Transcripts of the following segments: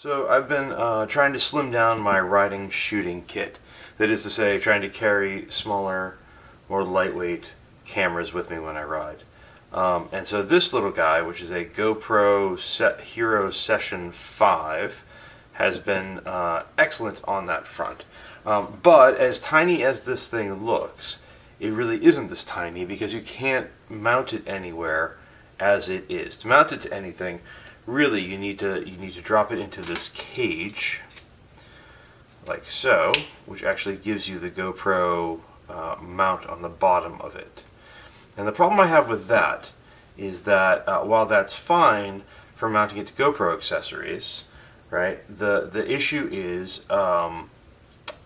So I've been trying to slim down my riding shooting kit. That is to say, trying to carry smaller, more lightweight cameras with me when I ride. And so this little guy, which is a GoPro Hero Session 5, has been excellent on that front. But as tiny as this thing looks, it really isn't this tiny because you can't mount it anywhere as it is. To mount it to anything, really you need to drop it into this cage like so, which actually gives you the GoPro mount on the bottom of it. And the problem I have with that is that while that's fine for mounting it to GoPro accessories, right, the issue is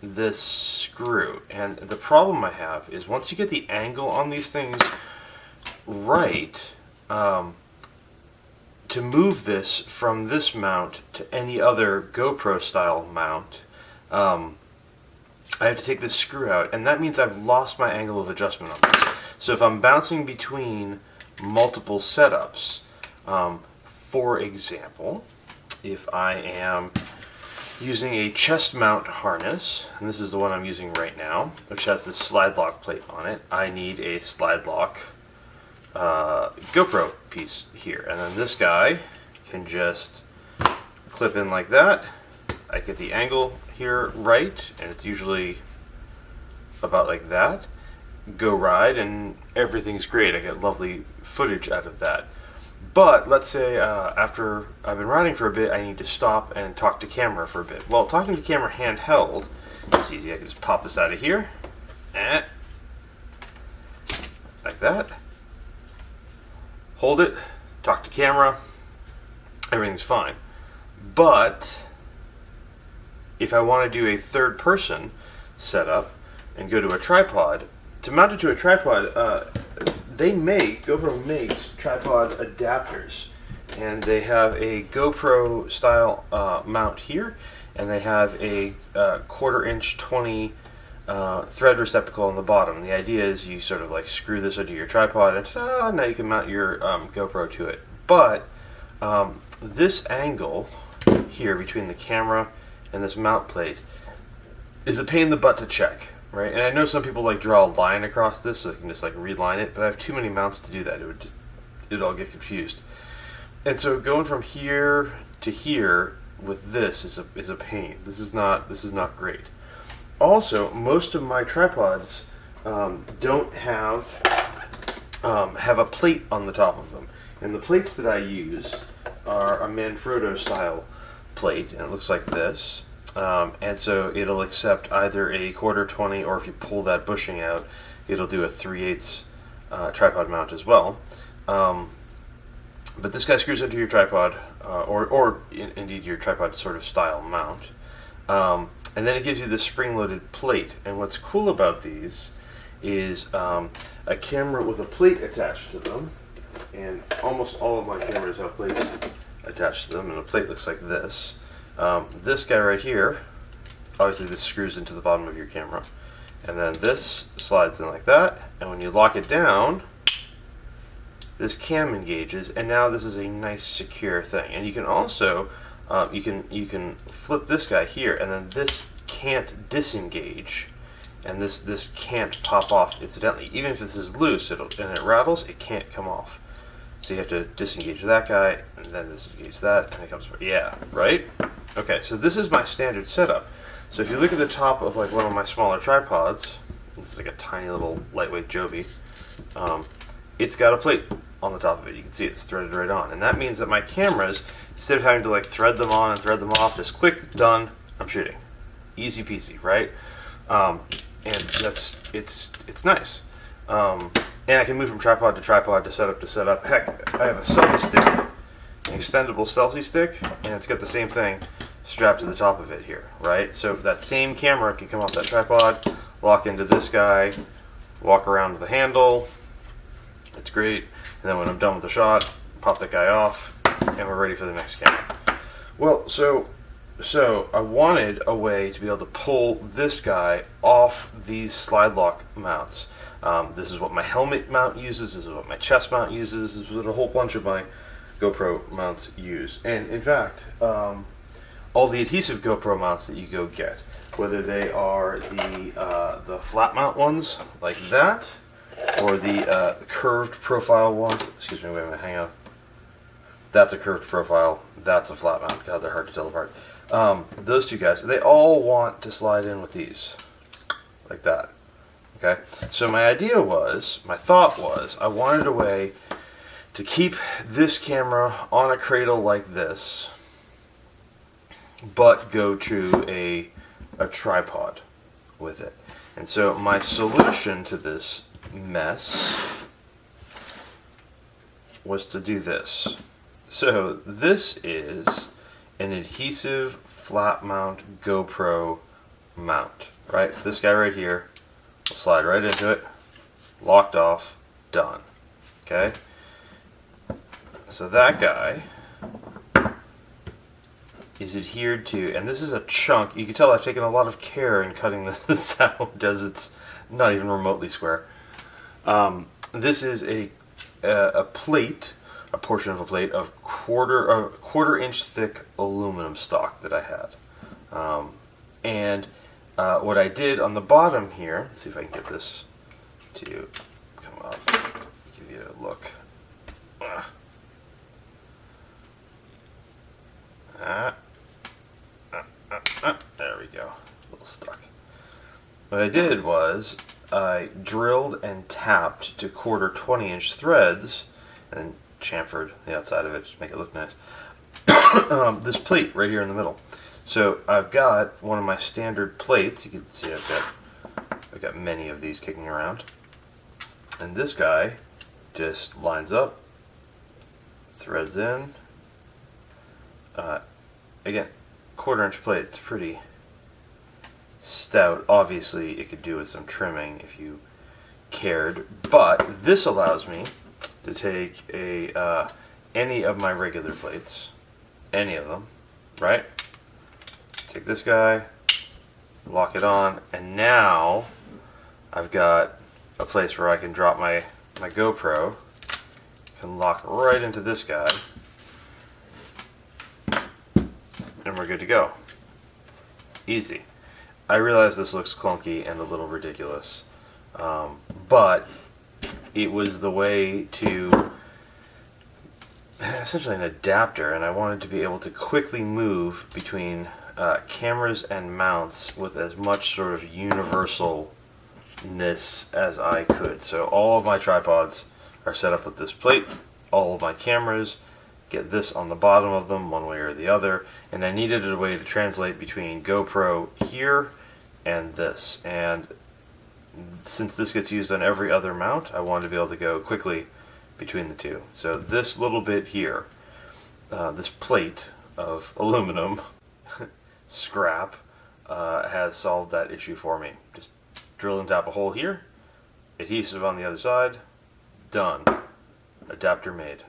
this screw. And the problem I have is once you get the angle on these things right, to move this from this mount to any other GoPro style mount, I have to take this screw out, and that means I've lost my angle of adjustment on this. So if I'm bouncing between multiple setups, for example, if I am using a chest mount harness, and this is the one I'm using right now, which has this slide lock plate on it, I need a slide lock GoPro piece here, and then this guy can just clip in like that. I get the angle here right, and it's usually about like that. Go ride, and everything's great. I get lovely footage out of that. But let's say after I've been riding for a bit, I need to stop and talk to camera for a bit. Well, talking to camera handheld is easy. I can just pop this out of here, like that. Hold it, talk to camera, everything's fine. But if I want to do a third person setup and go to a tripod, to mount it to a tripod, GoPro makes tripod adapters, and they have a GoPro style mount here, and they have a 1/4 inch 20 thread receptacle on the bottom. The idea is you sort of like screw this into your tripod, and now you can mount your GoPro to it. But this angle here between the camera and this mount plate is a pain in the butt to check, right? And I know some people like draw a line across this so they can just like reline it, but I have too many mounts to do that. It'd all get confused. And so going from here to here with this is a pain. This is not great. Also, most of my tripods don't have a plate on the top of them, and the plates that I use are a Manfrotto style plate, and it looks like this. And so it'll accept either a 1/4 20, or if you pull that bushing out, it'll do a 3/8 tripod mount as well. But this guy screws into your tripod, or indeed your tripod sort of style mount. And then it gives you this spring-loaded plate. And what's cool about these is a camera with a plate attached to them. And almost all of my cameras have plates attached to them, and the plate looks like this. This guy right here, obviously this screws into the bottom of your camera. And then this slides in like that. And when you lock it down, this cam engages, and now this is a nice secure thing. And you can also you can flip this guy here, and then this can't disengage, and this can't pop off incidentally. Even if this is loose and it rattles, it can't come off. So you have to disengage that guy, and then disengage that, and it comes. Yeah, right? Okay, so this is my standard setup. So if you look at the top of like one of my smaller tripods, this is like a tiny little lightweight Jovi. It's got a plate on the top of it. You can see it's threaded right on, and that means that my cameras, instead of having to like thread them on and thread them off, just click, done, I'm shooting. Easy peasy, right? And it's nice. And I can move from tripod to tripod, to setup. Heck, I have a selfie stick, an extendable selfie stick, and it's got the same thing strapped to the top of it here, right? So that same camera can come off that tripod, lock into this guy, walk around with the handle. It's great. And then when I'm done with the shot, pop that guy off, and we're ready for the next camera. Well, so I wanted a way to be able to pull this guy off these slide lock mounts. This is what my helmet mount uses, this is what my chest mount uses, this is what a whole bunch of my GoPro mounts use. And in fact, all the adhesive GoPro mounts that you go get, whether they are the flat mount ones like that, or the curved profile ones. Excuse me, wait a minute, hang on. That's a curved profile. That's a flat mount. God, they're hard to tell apart. Those two guys, they all want to slide in with these, like that. Okay, so my thought was, I wanted a way to keep this camera on a cradle like this, but go to a tripod with it. And so my solution to this mess was to do this. So this is an adhesive flat mount GoPro mount, right? This guy right here will slide right into it, locked off, done. Okay? So that guy is adhered to, and this is a chunk. You can tell I've taken a lot of care in cutting this out, as it's not even remotely square. This is a plate, a portion of a plate of quarter inch thick aluminum stock that I had. What I did on the bottom here, let's see if I can get this to come up, give you a look. There we go. A little stuck. What I did was I drilled and tapped to quarter 20-inch threads and chamfered the outside of it to make it look nice. This plate right here in the middle. So I've got one of my standard plates. You can see I've got many of these kicking around. And this guy just lines up, threads in. Again, quarter-inch plate. It's pretty stout. Obviously, it could do with some trimming if you cared. But this allows me to take any of my regular plates, any of them, right? Take this guy, lock it on, and now I've got a place where I can drop my GoPro, can lock right into this guy, and we're good to go. Easy. I realize this looks clunky and a little ridiculous, but it was the way to, essentially an adapter, and I wanted to be able to quickly move between cameras and mounts with as much sort of universalness as I could. So all of my tripods are set up with this plate. All of my cameras get this on the bottom of them one way or the other, and I needed a way to translate between GoPro here and this. And since this gets used on every other mount, I wanted to be able to go quickly between the two. So this little bit here, this plate of aluminum scrap, has solved that issue for me. Just drill and tap a hole here, adhesive on the other side, done. Adapter made.